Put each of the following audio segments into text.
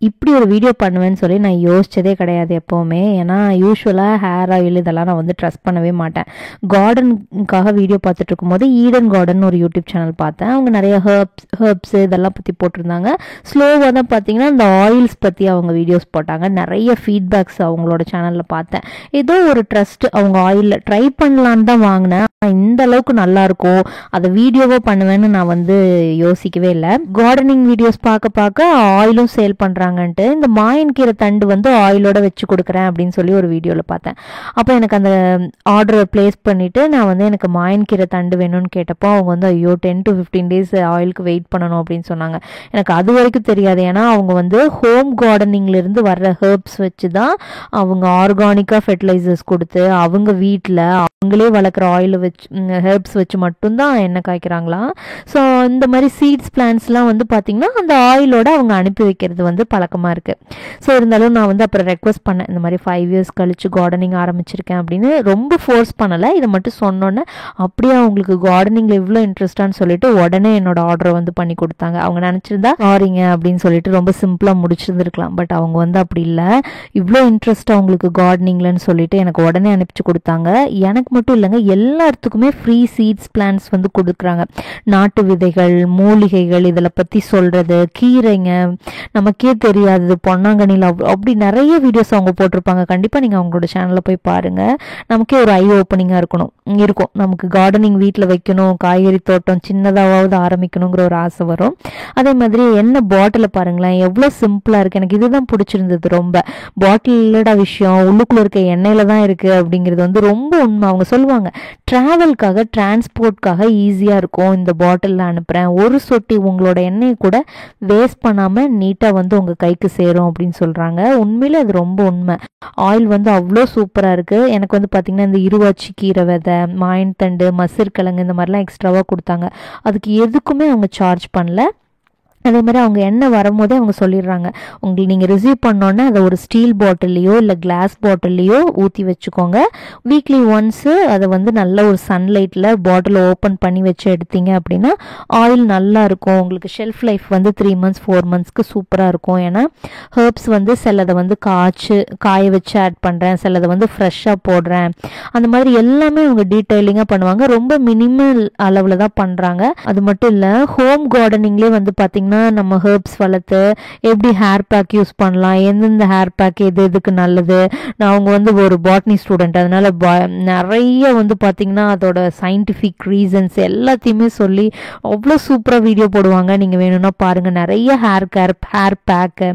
இப்படி ஒரு வீடியோ பண்ணுவேன்னு சொல்லி நான் யோசிச்சதே கிடையாது எப்போவுமே. ஏன்னா யூஸ்வலாக ஹேர் ஆயில் இதெல்லாம் நான் வந்து ட்ரஸ்ட் பண்ணவே மாட்டேன். கார்டனுக்காக வீடியோ பார்த்துட்டு இருக்கும்போது ஈடன் கார்டன் ஒரு யூடியூப் சேனல் பார்த்தேன். அவங்க நிறைய ஹெர்ப்ஸ் இதெல்லாம் பற்றி போட்டிருந்தாங்க. ஸ்லோவாக தான் பார்த்தீங்கன்னா இந்த ஆயில்ஸ் பற்றி அவங்க வீடியோஸ் போட்டாங்க. நிறைய ஃபீட்பேக்ஸ் அவங்களோட சேனலில் பார்த்தேன். ஏதோ ஒரு ட்ரஸ்ட் அவங்க ஆயிலில் ட்ரை பண்ணலான்னு தான் வாங்கினேன். இந்த அளவுக்கு நல்லா இருக்கும் அதை வீடியோவாக பண்ணுவேன்னு நான் வந்து யோசிக்கவே இல்லை. கார்டனிங் வீடியோஸ் பார்க்க ஆயிலும் சேல் பண்ணுறாங்கன்ட்டு இந்த மாயன் கீரை தண்டு வந்து ஆயிலோட வச்சு கொடுக்குறேன் அப்படின்னு சொல்லி ஒரு வீடியோவில் பார்த்தேன். அப்போ எனக்கு அந்த ஆர்டரை பிளேஸ் பண்ணிவிட்டு நான் வந்து எனக்கு மாயன் கீரை தண்டு வேணும்னு கேட்டப்போ அவங்க வந்து ஐயோ 10 to 15 days ஆயிலுக்கு வெயிட் பண்ணணும் அப்படின்னு சொன்னாங்க. எனக்கு அது வரைக்கும் தெரியாது. ஏன்னா அவங்க வந்து ஹோம் கார்டனிங்லேருந்து வர்ற ஹெர்ப்ஸ் வச்சு தான் அவங்க ஆர்கானிக்காக ஃபெர்டிலைசர்ஸ் கொடுத்து அவங்க வீட்டில் அவங்களே வளர்க்குற ஆயில் வச்சு ஹெர்ப்ஸ் வச்சு மட்டும்தான் எண்ணெய் காய்க்கிறாங்களாம். ஸோ இந்த மாதிரி சீட்ஸ் பிளான்ஸ்லாம் வந்து பார்த்திங்கன்னா அந்த ஆயிலோட அவங்க அனுப்பி வைக்கிறது வந்து பழக்கமாக இருக்குது. ஸோ இருந்தாலும் நான் வந்து அப்புறம் ரெக்வஸ்ட் பண்ணேன், இந்த மாதிரி 5 years கழிச்சு கார்டனிங் ஆரம்பிச்சிருக்கேன் அப்படின்னு. ரொம்ப ஃபோர்ஸ் பண்ணலை, இதை மட்டும் சொன்னோன்னே அப்படியே அவங்களுக்கு கார்டனிங்கில் இவ்வளோ இன்ட்ரெஸ்டான்னு சொல்லிட்டு உடனே என்னோட ஆர்டரை வந்து பண்ணி கொடுத்தாங்க. அவங்க நினச்சிருந்தா சாரிங்க அப்படின்னு சொல்லிட்டு ரொம்ப சிம்பிளாக முடிச்சிருந்துருக்கலாம். பட் அவங்க வந்து அப்படி இல்லை, இவ்வளோ இன்ட்ரெஸ்ட் அவங்களுக்கு கார்டனிங்லன்னு சொல்லிட்டு எனக்கு உடனே அனுப்பிச்சு கொடுத்தாங்க. எனக்கு மட்டும் இல்லைங்க, எல்லாத்துக்குமே ஃப்ரீ சீட்ஸ் பிளான்ஸ் வந்து கொடுக்குறாங்க. நாட்டு விதைகள், மூலிகைகள் இதில் பற்றி சொல்கிறது, கீரைங்க நமக்கே தெரியாது பொன்னாங்கண்ணியில் அப்படி நிறைய வீடியோஸ் அவங்க போட்டிருப்பாங்க. கண்டிப்பாக நீங்கள் அவங்களோட சேனலில் போய் பாருங்கள். நமக்கே ஒரு ஐ ஓப்பனிங்காக இருக்கும். நமக்கு கார்டனிங் வீட்டில் வைக்கணும், காய்கறி தோட்டம் சின்னதாவது ஆரம்பிக்கணுங்கிற ஒரு ஆசை வரும். அதே மாதிரி என்ன பாட்டிலை பாருங்களேன், எவ்வளோ சிம்பிளாக இருக்குது. எனக்கு இதுதான் பிடிச்சிருந்தது ரொம்ப. பாட்டிலோட விஷயம் உள்ளுக்குள்ளே இருக்க எண்ணெயில் தான் இருக்குது அப்படிங்கிறது வந்து ரொம்ப உண்மை. அவங்க சொல்லுவாங்க ட்ராவல்காக டிரான்ஸ்போர்ட்காக ஈஸியாக இருக்கும் இந்த பாட்டிலில் அனுப்புகிறேன், ஒரு சொட்டி உங்களோட எண்ணெயை கூட வேஸ்ட் பண்ணாமல் நீட்டாக வந்து உங்கள் கைக்கு சேரும் அப்படின்னு சொல்கிறாங்க. உண்மையிலே அது ரொம்ப உண்மை. ஆயில் வந்து அவ்வளோ சூப்பராக இருக்குது. எனக்கு வந்து பார்த்திங்கன்னா இந்த இருவாச்சி கீரை விதை, மாயன் தண்டு, மசிர் கிழங்கு இந்த மாதிரிலாம் எக்ஸ்ட்ராவாக கொடுத்தாங்க. அதுக்கு எதுக்குமே அவங்க சார்ஜ் பண்ணல. அதே மாதிரி அவங்க எண்ணெய் வரும்போதே அவங்க சொல்லிடுறாங்க, உங்களுக்கு நீங்கள் ரிசீவ் பண்ணோன்னே அதை ஒரு ஸ்டீல் பாட்டில்லையோ இல்லை கிளாஸ் பாட்டில்லையோ ஊற்றி வச்சுக்கோங்க. வீக்லி ஒன்ஸு அதை வந்து நல்ல ஒரு சன்லைட்டில் பாட்டில் ஓப்பன் பண்ணி வச்சு எடுத்தீங்க அப்படின்னா ஆயில் நல்லா இருக்கும். உங்களுக்கு ஷெல்ஃப் லைஃப் வந்து 3 months 4 monthsக்கு சூப்பராக இருக்கும். ஏன்னா ஹெர்ப்ஸ் வந்து சிலதை வந்து காய வச்சு ஆட் பண்ணுறேன், சிலதை வந்து ஃப்ரெஷ்ஷாக போடுறேன், அந்த மாதிரி எல்லாமே அவங்க டீட்டெயிலிங்காக பண்ணுவாங்க. ரொம்ப மினிமல் அளவில் தான் பண்ணுறாங்க. அது மட்டும் இல்லை, ஹோம் கார்டனிங்லேயே வந்து பார்த்திங்கன்னா நம்ம ஹெர்ப்ஸ் வளர்த்து எப்படி ஹேர் பேக் யூஸ் பண்ணலாம், எந்தெந்த ஹேர் பேக் எதுக்கு நல்லது. நான் அவங்க வந்து ஒரு பாட்னி ஸ்டூடெண்ட், அதனால நிறைய வந்து பார்த்திங்கன்னா அதோட சயின்டிஃபிக் ரீசன்ஸ் எல்லாத்தையுமே சொல்லி அவ்வளோ சூப்பராக வீடியோ போடுவாங்க. நீங்கள் வேணும்னா பாருங்கள். நிறைய ஹேர் பேக்கு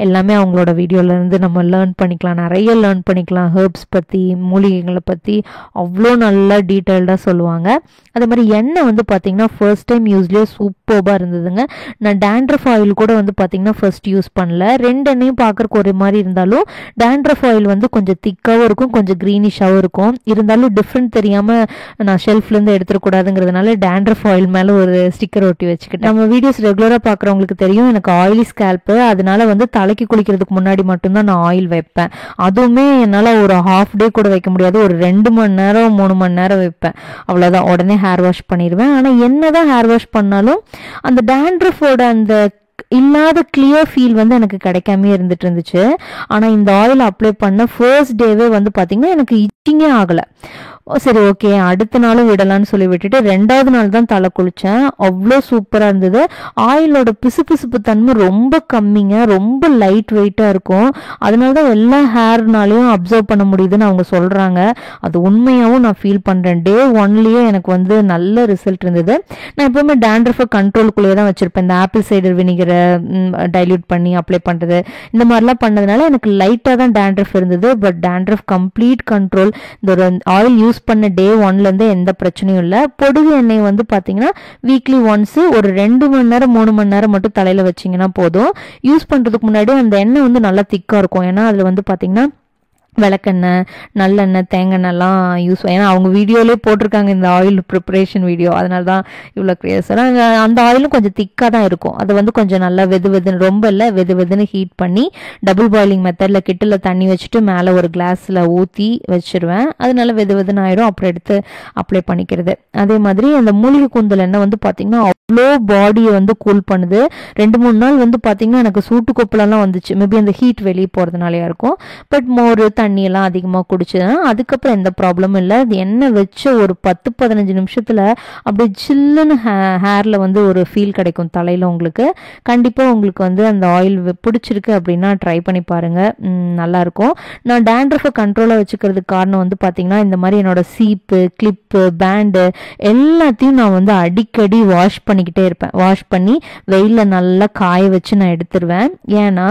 எல்லாமே அவங்களோட வீடியோலேருந்து நம்ம லேர்ன் பண்ணிக்கலாம், நிறைய லேர்ன் பண்ணிக்கலாம். ஹெர்ப்ஸ் பற்றி, மூலிகைகளை பற்றி அவ்வளோ நல்லா டீட்டெயில்டாக சொல்லுவாங்க. அதே மாதிரி எண்ணெய் வந்து பார்த்திங்கன்னா ஃபர்ஸ்ட் டைம் யூஸ்லேயே சூப்பராக இருந்ததுங்க. நான் டேண்ட்ரஃப் ஆயில் கூட வந்து பார்த்திங்கன்னா ஃபர்ஸ்ட் யூஸ் பண்ணல. 2 எண்ணெயும் பார்க்குறக்கு ஒரு மாதிரி இருந்தாலும் டேண்ட்ரஃப் ஆயில் வந்து கொஞ்சம் திக்காகவும் இருக்கும், கொஞ்சம் க்ரீனிஷாகவும் இருக்கும். இருந்தாலும் டிஃப்ரெண்ட் தெரியாமல் நான் ஷெல்ஃப்லேருந்து எடுத்துடக்கூடாதுங்கிறதுனால டேண்ட்ரஃப் ஆயில் மேலே ஒரு ஸ்டிக்கர் ஒட்டி வச்சுக்கிட்டேன். நம்ம வீடியோஸ் ரெகுலராக பார்க்குறவங்களுக்கு தெரியும் எனக்கு ஆயிலி ஸ்கேல்ப்பு. அதனால வந்து தலைக்கு குளிக்கிறதுக்கு முன்னாடி மட்டும்தான் நான் ஆயில் வைப்பேன். அதுவுமே என்னால் ஒரு ஹாஃப் டே கூட வைக்க முடியாது, ஒரு 2 மணி நேரம் 3 மணி நேரம் வைப்பேன். அவ்வளோதான், உடனே ஹேர் வாஷ் பண்ணிடுவேன். ஆனால் என்னதான் ஹேர் வாஷ் பண்ணாலும் அந்த டேண்ட்ரஃபோட அந்த இல்லாத கிளியர் ஃபீல் வந்து எனக்கு கிடைக்காமே இருந்துச்சு. ஆனால் இந்த ஆயில் அப்ளை பண்ண ஃபர்ஸ்ட் டேவே வந்து பார்த்திங்கன்னா எனக்கு இச்சிங்கே ஆகலை. சரி ஓகே அடுத்த நாளும் விடலான்னு சொல்லி விட்டுட்டு 2வது நாள் தான் தலை குளித்தேன். அவ்வளோ சூப்பராக இருந்தது. ஆயிலோட பிசுபிசுப்பு தன்மை ரொம்ப கம்மிங்க, ரொம்ப லைட் வெயிட்டாக இருக்கும். அதனால தான் எல்லா ஹேர்னாலையும் அப்சர்வ் பண்ண முடியுதுன்னு அவங்க சொல்கிறாங்க. அது உண்மையாகவும் நான் ஃபீல் பண்ணுறேன். Day 1லேயே எனக்கு வந்து நல்ல ரிசல்ட் இருந்தது. நான் எப்போவுமே டேண்ட்ரஃபை கண்ட்ரோலுக்குள்ளேயே தான் வச்சுருப்பேன். இந்த ஆப்பிள் சைடர் வினிகரை டைல்யூட் பண்ணி அப்ளை பண்ணுறது இந்த மாதிரிலாம் பண்ணதுனால எனக்கு லைட்டாக தான் டேண்ட்ரஃப் இருந்தது. But dandruff complete control. இந்த ஒரு ஆயில் யூஸ் பண்ண Day 1லேருந்து எந்த பிரச்சனையும் இல்லை. பொடுகு எண்ணெய் வந்து பார்த்தீங்கன்னா வீக்லி ஒன்ஸு ஒரு 2 மணி நேரம் 3 மணி நேரம் மட்டும் தலையில் வச்சிங்கன்னா போதும். யூஸ் பண்ணுறதுக்கு முன்னாடி அந்த எண்ணெய் வந்து நல்லா திக்காக இருக்கும். ஏன்னா அதில் வந்து பார்த்தீங்கன்னா விளக்கெண்ணெய், நல்லெண்ணெய், தேங்காய்லாம் யூஸ் ஏன்னா அவங்க வீடியோலேயே போட்டிருக்காங்க இந்த ஆயில் ப்ரிப்பரேஷன் வீடியோ. அதனால தான் இவ்வளோ க்ரேஸ். ஆனால் அந்த ஆயிலும் கொஞ்சம் திக்காக தான் இருக்கும். அது வந்து கொஞ்சம் நல்லா வெதுன்னு ரொம்ப இல்லை வெதுன்னு ஹீட் பண்ணி டபுள் பாயிலிங் மெத்தடில் கிட்டில் தண்ணி வச்சுட்டு மேலே ஒரு கிளாஸில் ஊற்றி வச்சுருவேன். அது நல்லா வெதுன்னு ஆயிடும். அப்புறம் எடுத்து அப்ளை பண்ணிக்கிறது. அதே மாதிரி அந்த மூலிகை கூந்தல் எண்ணெய் வந்து பார்த்திங்கன்னா அவ்வளோ பாடியை வந்து கூல் பண்ணுது. 2-3 நாள் வந்து பார்த்திங்கன்னா எனக்கு சூட்டு கொப்பளம்லாம் வந்துச்சு. மேபி அந்த ஹீட் வெளியே போகிறதுனாலையா இருக்கும். பட் மோர் தண்ணியெல்லாம் அதிகமாக குடிச்சதுன்னா அதுக்கப்புறம் எந்த ப்ராப்ளமும் இல்லை. அது எண்ணெய் வச்சு ஒரு 10-15 நிமிஷத்தில் அப்படியே சில்லுன்னு ஹேரில் வந்து ஒரு ஃபீல் கிடைக்கும் தலையில். உங்களுக்கு கண்டிப்பாக உங்களுக்கு வந்து அந்த ஆயில் பிடிச்சிருக்கு அப்படின்னா ட்ரை பண்ணி பாருங்கள். நல்லாயிருக்கும். நான் டேண்ட்ரஃபை கண்ட்ரோலாக வச்சுக்கிறதுக்கு காரணம் வந்து பார்த்திங்கன்னா இந்த மாதிரி என்னோடய சீப்பு, கிளிப்பு, பேண்டு எல்லாத்தையும் நான் வந்து அடிக்கடி வாஷ் பண்ணிக்கிட்டே இருப்பேன். வாஷ் பண்ணி வெயிலில் நல்லா காய வச்சு நான் எடுத்துருவேன். ஏன்னா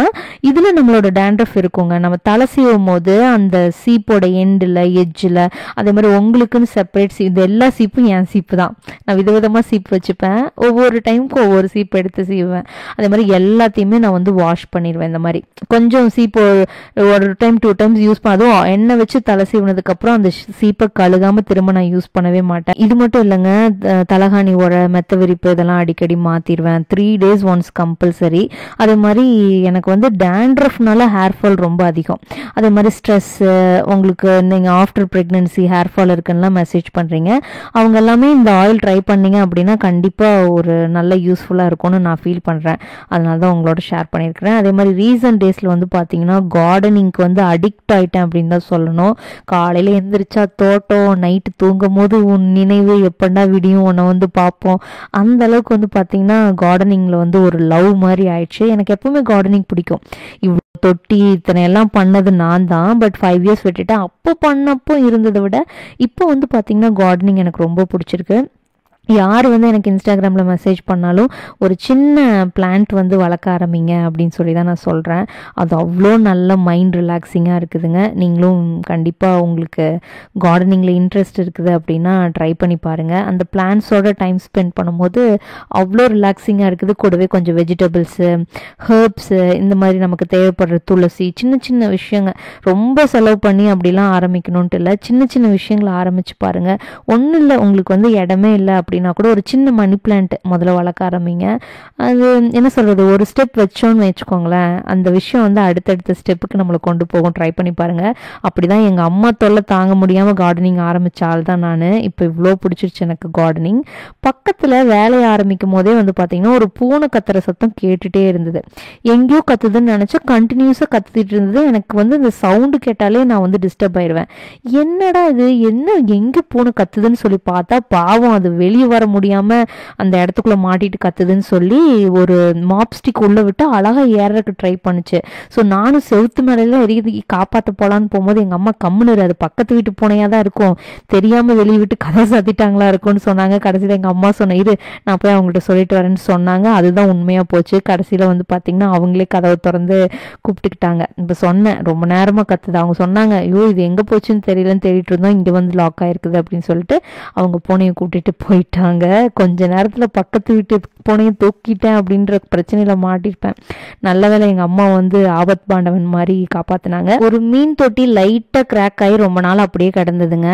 இதில் நம்மளோட டேண்ட்ரஃப் இருக்குங்க. நம்ம தலை சீவும் போது அந்த சீப்போட எண்டில், எட்ஜில், அதே மாதிரி உங்களுக்குன்னு செப்பரேட் சீப். இது எல்லா சீப்பும் என் சீப்பு தான். நான் விதவிதமாக சீப்பு வச்சுப்பேன். ஒவ்வொரு டைமுக்கும் ஒவ்வொரு சீப்பு எடுத்து சீவுவேன். அதே மாதிரி எல்லாத்தையுமே நான் வந்து வாஷ் பண்ணிடுவேன். இந்த மாதிரி கொஞ்சம் சீப்பு ஒரு டைம் 2 டைம்ஸ் யூஸ் பண்ணதும் எண்ணெய் வச்சு தலை சீவினதுக்கப்புறம் அந்த சீப்பை கழுகாமல் திரும்ப நான் யூஸ் பண்ணவே மாட்டேன். இது மட்டும் இல்லைங்க, தலகாணி உரை, மெத்த விரிப்பு இதெல்லாம் அடிக்கடி மாற்றிடுவேன். 3 days ஒன்ஸ் கம்பல்சரி. அதே மாதிரி எனக்கு வந்து டேண்ட்ரஃப்னால ஹேர் ஃபால் ரொம்ப அதிகம். அதே மாதிரி ஸ்ட்ரெஸ்ஸு, உங்களுக்கு நீங்கள் ஆஃப்டர் ப்ரெக்னென்சி ஹேர் ஃபால் இருக்குன்னா மெசேஜ் பண்ணுறீங்க. அவங்க எல்லாமே இந்த ஆயில் ட்ரை பண்ணிங்க அப்படின்னா கண்டிப்பாக ஒரு நல்ல யூஸ்ஃபுல்லாக இருக்கும்னு நான் ஃபீல் பண்ணுறேன். அதனால தான் உங்களோட ஷேர் பண்ணியிருக்கிறேன். அதே மாதிரி ரீசன்ட் டேஸில் வந்து பார்த்தீங்கன்னா கார்டனிங்க்கு வந்து அடிக்ட் ஆகிட்டேன் அப்படின்னு தான் சொல்லணும். காலையில் எந்திரிச்சா தோட்டம், நைட்டு தூங்கும் போது உன் நினைவு எப்படா விடியும் உன்னை வந்து பார்ப்போம். அந்த அளவுக்கு வந்து பார்த்தீங்கன்னா கார்டனிங்கில் வந்து ஒரு லவ் மாதிரி ஆயிடுச்சு. எனக்கு எப்பவுமே கார்டனிங் பிடிக்கும். இவ்வளோ தொட்டி இத்தனை எல்லாம் பண்ணது நான் தான். பட் 5 years விட்டுட்டேன். அப்போ பண்ணப்போ இருந்ததை விட இப்போ வந்து பார்த்தீங்கன்னா கார்டனிங் எனக்கு ரொம்ப பிடிச்சிருக்கு. யார் வந்து எனக்கு இன்ஸ்டாகிராமில் மெசேஜ் பண்ணாலும் ஒரு சின்ன பிளான்ட் வந்து வளர்க்க ஆரம்பிங்க அப்படின்னு சொல்லி தான் நான் சொல்கிறேன். அது அவ்வளோ நல்ல மைண்ட் ரிலாக்ஸிங்காக இருக்குதுங்க. நீங்களும் கண்டிப்பாக உங்களுக்கு கார்டனிங்கில் இன்ட்ரெஸ்ட் இருக்குது அப்படின்னா ட்ரை பண்ணி பாருங்கள். அந்த பிளான்ட்ஸோட டைம் ஸ்பெண்ட் பண்ணும்போது அவ்வளோ ரிலாக்ஸிங்காக இருக்குது. கூடவே கொஞ்சம் வெஜிடபிள்ஸு, ஹர்ப்ஸு, இந்த மாதிரி நமக்கு தேவைப்படுற துளசி, சின்ன சின்ன விஷயங்கள் ரொம்ப செலவு பண்ணி அப்படிலாம் ஆரம்பிக்கணுன்ட்டு இல்லை. சின்ன சின்ன விஷயங்களை ஆரம்பித்து பாருங்கள். ஒன்றும் இல்லை, உங்களுக்கு வந்து இடமே இல்லை அப்படின்னா கூட ஒரு சின்ன மணி பிளான்ட் முதல்ல வளர்க்க ஆரம்பிங்க. அது என்ன சொல்கிறது, ஒரு ஸ்டெப் வச்சோன்னு வச்சுக்கோங்களேன், அந்த விஷயம் வந்து அடுத்தடுத்த ஸ்டெப்புக்கு நம்மளை கொண்டு போகும். ட்ரை பண்ணி பாருங்கள். அப்படி தான் எங்கள் அம்மா தொல்லை தாங்க முடியாமல் கார்டனிங் ஆரம்பித்த ஆள் தான் நான். இப்போ இவ்வளோ பிடிச்சிருச்சு எனக்கு கார்டனிங். பக்கத்தில் வேலையை ஆரம்பிக்கும் போதே வந்து பார்த்திங்கன்னா ஒரு பூனை கத்துற சத்தம் கேட்டுகிட்டே இருந்தது. எங்கேயோ கத்துதுன்னு நினச்சா கண்டினியூஸாக கத்துட்டு இருந்தது. எனக்கு வந்து இந்த சவுண்டு கேட்டாலே நான் வந்து டிஸ்டர்ப் ஆயிடுவேன். என்னடா இது, எங்கே பூனை கத்துதுன்னு சொல்லி பார்த்தா பாவம் அது வெளியே வர முடியாமல் அந்த இடத்துக்குள்ளே மாட்டிட்டு கத்துதுன்னு சொல்லி ஒரு மாப்ஸ்டிக் உள்ளே விட்டு அழகாக ஏறதுக்கு ட்ரை பண்ணுச்சு. ஸோ நானும் செவுத்து மேலாம் எரியுது காப்பாற்ற போகலான்னு போகும்போது எங்கள் அம்மா கம்முன்னு அது பக்கத்து வீட்டு பூனையாக தான் இருக்கும், தெரியாமல் வெளியே விட்டு கதை சாத்திட்டாங்களா இருக்கும்னு சொன்னாங்க. கடைசியில் எங்கள் அம்மா சொன்ன இரு நான் போய் அவங்கள்ட்ட சொல்லிட்டு வரேன்னு சொன்னாங்க. அதுதான் உண்மையாக போச்சு. கடைசியில் வந்து பார்த்திங்கன்னா அவங்களே கதவை திறந்து கூப்பிட்டுக்கிட்டாங்க. இப்போ சொன்னேன் ரொம்ப நேரமாக கத்துது. அவங்க சொன்னாங்க ஐயோ இது எங்கே போச்சுன்னு தெரியலன்னு தேடிட்டு இருந்தோம், இங்கே வந்து லாக் ஆகிருக்குது அப்படின்னு சொல்லிட்டு அவங்க பூனையை கூட்டிகிட்டு போயிட்டாங்க. கொஞ்ச நேரத்தில் பக்கத்து வீட்டு பூனையை தூக்கிட்டேன் அப்படின்ற பிரச்சனையில் மாட்டிருப்பேன். நல்ல வேளை எங்கள் அம்மா வந்து ஆபத் பாண்டவன் மாதிரி காப்பாற்றினாங்க. ஒரு மீன் தொட்டி லைட்டாக கிராக் ஆகி ரொம்ப நாள் அப்படியே கிடந்ததுங்க.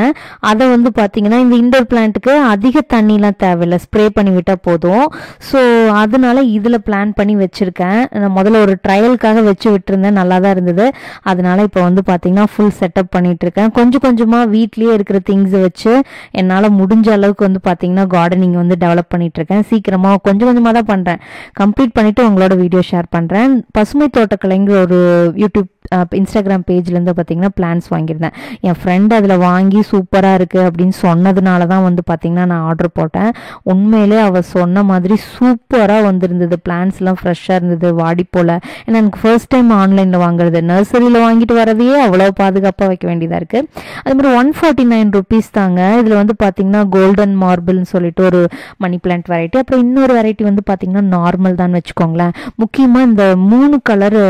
அதை வந்து பார்த்தீங்கன்னா இந்த இண்டோர் பிளான்ட்டுக்கு அதிக தண்ணிலாம் தேவையில்லை, ஸ்ப்ரே பண்ணி விட்டால் போதும். ஸோ அதனால இதில் பிளான் பண்ணி வச்சுருக்கேன். நான் முதல்ல ஒரு ட்ரையலுக்காக வச்சு விட்டுருந்தேன், நல்லா தான் இருந்தது. அதனால இப்போ வந்து பார்த்தீங்கன்னா ஃபுல் செட்டப் பண்ணிட்டு இருக்கேன். கொஞ்சம் கொஞ்சமாக வீட்லேயே இருக்கிற திங்ஸை வச்சு என்னால் முடிஞ்ச அளவுக்கு வந்து பார்த்தீங்கன்னா கார்டனிங் வந்து டெவலப் பண்ணிட்டு இருக்கேன். சீக்கிரமாக கொஞ்சம் கொஞ்சமாக தான் பண்ணுறேன். கம்ப்ளீட் பண்ணிவிட்டு உங்களோட வீடியோ ஷேர் பண்ணுறேன். பசுமை தோட்டக்கலைங்கிற ஒரு யூடியூப் இன்ஸ்டாகிராம் பேஜ்லேருந்து பார்த்தீங்கன்னா பிளான்ஸ் வாங்கியிருந்தேன். என் ஃப்ரெண்ட் அதில் வாங்கி சூப்பராக இருக்குது அப்படின்னு சொன்னதுனால தான் வந்து பார்த்தீங்கன்னா நான் ஆர்டர் போட்டேன். உண்மையிலே அவள் சொன்ன மாதிரி சூப்பராக வந்திருந்தது. பிளான்ஸ்லாம் ஃப்ரெஷ்ஷாக இருந்தது, வாடி போல். ஏன்னா எனக்கு ஃபர்ஸ்ட் டைம் ஆன்லைனில் வாங்குறது, நர்சரியில் வாங்கிட்டு வரதையே அவ்வளோ பாதுகாப்பாக வைக்க வேண்டியதாக இருக்குது. அது மாதிரி 149 rupees தாங்க. இதில் வந்து பார்த்தீங்கன்னா கோல்டன் மார்பிள்னு சொல்லிட்டு ஒரு மணி பிளான்ட் வெரைட்டி, அப்புறம் இன்னொரு வெரைட்டி வந்து பார்த்தீங்கன்னா நார்மல் தான் வச்சுக்கோங்களேன். முக்கியமாக இந்த 3 கலர்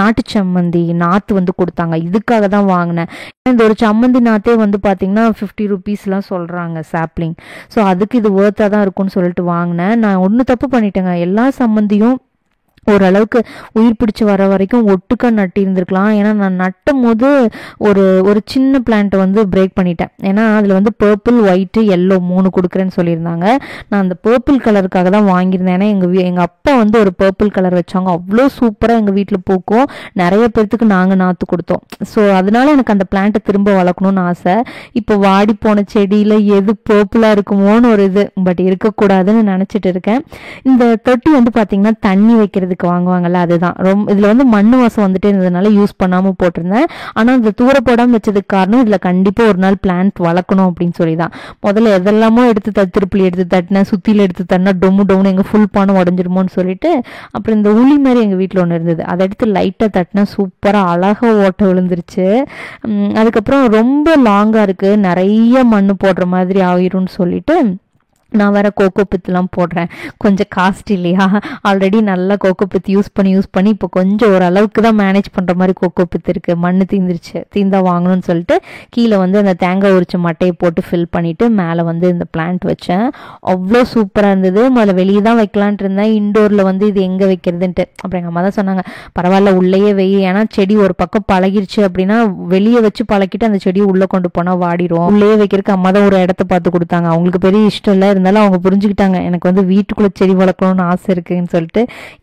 நாட்டு சம்மந்தி நாற்று வந்து கொடுத்தாங்க. இதுக்காக தான் வாங்கினேன். இந்த ஒரு சம்மந்தி நாற்றே வந்து பார்த்தீங்கன்னா 50 rupeesலாம் சொல்கிறாங்க சாப்ளிங். ஸோ அதுக்கு இது ஒர்த்தாக தான் இருக்கும்னு சொல்லிட்டு வாங்கினேன். நான் ஒன்று தப்பு பண்ணிட்டேங்க. எல்லா சம்மந்தியும் ஓரளவுக்கு உயிர் பிடிச்சி வர வரைக்கும் ஒட்டுக்கா நட்டிருந்துருக்கலாம். ஏன்னா நான் நட்டும் போது ஒரு ஒரு சின்ன பிளான்ட்டை வந்து பிரேக் பண்ணிட்டேன். ஏன்னா அதில் வந்து பர்பிள், ஒயிட்டு, எல்லோ 3 கொடுக்குறேன்னு சொல்லியிருந்தாங்க. நான் அந்த பர்பிள் கலருக்காக தான் வாங்கியிருந்தேன். ஏன்னா எங்கள் அப்பா வந்து ஒரு பர்பிள் கலர் வச்சாங்க. அவ்வளோ சூப்பராக எங்கள் வீட்டில் பூக்கும். நிறைய பேர்த்துக்கு நாங்கள் நாற்று கொடுத்தோம். ஸோ அதனால எனக்கு அந்த பிளான்ட்டை திரும்ப வளர்க்கணும்னு ஆசை. இப்போ வாடி போன செடியில் எது பர்பிளாக இருக்குமோன்னு ஒரு இது, பட் இருக்கக்கூடாதுன்னு நினச்சிட்டு இருக்கேன். இந்த தொட்டி வந்து பார்த்திங்கன்னா தண்ணி வைக்கிறது வாங்குவாங்கல்ல, அதுதான் இதுல வந்து மண்ணு வாசம் வந்துட்டே இருந்ததுனால யூஸ் பண்ணாம போட்டிருந்தேன். ஆனா இந்த தூர போடாம வச்சதுக்கு காரணம் இதுல கண்டிப்பா ஒரு நாள் பிளான்ட் வளர்க்கணும் அப்படின்னு சொல்லிதான். முதல்ல எதெல்லாமோ எடுத்து திருப்பி எடுத்து தட்டினேன், சுத்தில எடுத்து தட்டினா டொம்னு எங்க ஃபுல் பானை உடஞ்சிருமோன்னு சொல்லிட்டு அப்புறம் இந்த உளி மாதிரி எங்க வீட்டுல ஒண்ணு இருந்தது, அதை எடுத்து லைட்டா தட்டினா சூப்பரா அழகா ஓட்ட விழுந்துருச்சு. அதுக்கப்புறம் ரொம்ப லாங்கா இருக்கு, நிறைய மண்ணு போடுற மாதிரி ஆயிரும்னு சொல்லிட்டு நான் வேற கோகோ பித்துலாம் போடுறேன். கொஞ்சம் காஸ்ட் இல்லையா, ஆல்ரெடி நல்லா கோகோ பித்து யூஸ் பண்ணி இப்போ கொஞ்சம் ஓரளவுக்கு தான் மேனேஜ் பண்ணுற மாதிரி கோகோ பித்து இருக்குது. மண் தீந்தா வாங்கணும்னு சொல்லிட்டு கீழே வந்து அந்த தேங்காய் உரிச்ச மட்டையை போட்டு ஃபில் பண்ணிவிட்டு மேலே வந்து இந்த பிளான்ட் வச்சேன். அவ்வளோ சூப்பராக இருந்தது. முதல்ல வெளியே தான் வைக்கலான்ட்டு இருந்தேன், இண்டோரில் வந்து இது எங்கே வைக்கிறதுன்ட்டு. அப்புறம் எங்கள் அம்மா தான் சொன்னாங்க, பரவாயில்ல உள்ளேயே வை, ஏன்னா செடி ஒரு பக்கம் பழகிருச்சு அப்படின்னா வெளியே வச்சு பழக்கிட்டு அந்த செடியை உள்ளே கொண்டு போனால் வாடிடும். உள்ளேயே வைக்கிறதுக்கு அம்மா தான் ஒரு இடத்த பார்த்து கொடுத்தாங்க. அவங்களுக்கு பெரிய இஷ்டம் இல்லை, இருந்தாலும் அவங்க புரிஞ்சுக்கிட்டாங்க எனக்கு வந்து வீட்டுக்குள்ள செடி வளர்க்கணும்னு ஆசை இருக்குன்னு சொல்லிட்டு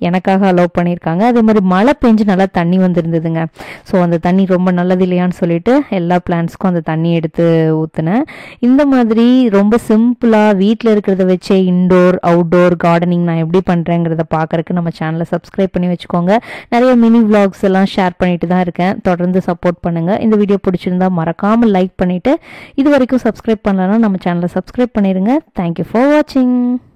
எனக்காக அலோவ் பண்ணியிருக்காங்க. அதே மாதிரி மழை பெஞ்சு நல்லா தண்ணி வந்திருந்ததுங்க. ஸோ அந்த தண்ணி ரொம்ப நல்லது இல்லையான்னு சொல்லிட்டு எல்லா பிளான்ட்ஸ்க்கும் அந்த தண்ணி எடுத்து ஊற்றுனேன். இந்த மாதிரி ரொம்ப சிம்பிளாக வீட்டில் இருக்கிறத வச்சே இன்டோர் அவுட்டோர் கார்டனிங் நான் எப்படி பண்ணுறேங்கிறத பார்க்கறதுக்கு நம்ம சேனலை சப்ஸ்கிரைப் பண்ணி வச்சுக்கோங்க. நிறைய மினி விளாக்ஸ் எல்லாம் ஷேர் பண்ணிட்டு தான் இருக்கேன், தொடர்ந்து சப்போர்ட் பண்ணுங்கள். இந்த வீடியோ பிடிச்சிருந்தா மறக்காமல் லைக் பண்ணிவிட்டு இது வரைக்கும் சப்ஸ்கிரைப் பண்ணலன்னா நம்ம சேனலை சப்ஸ்கிரைப் பண்ணிடுங்க. Thank you for watching.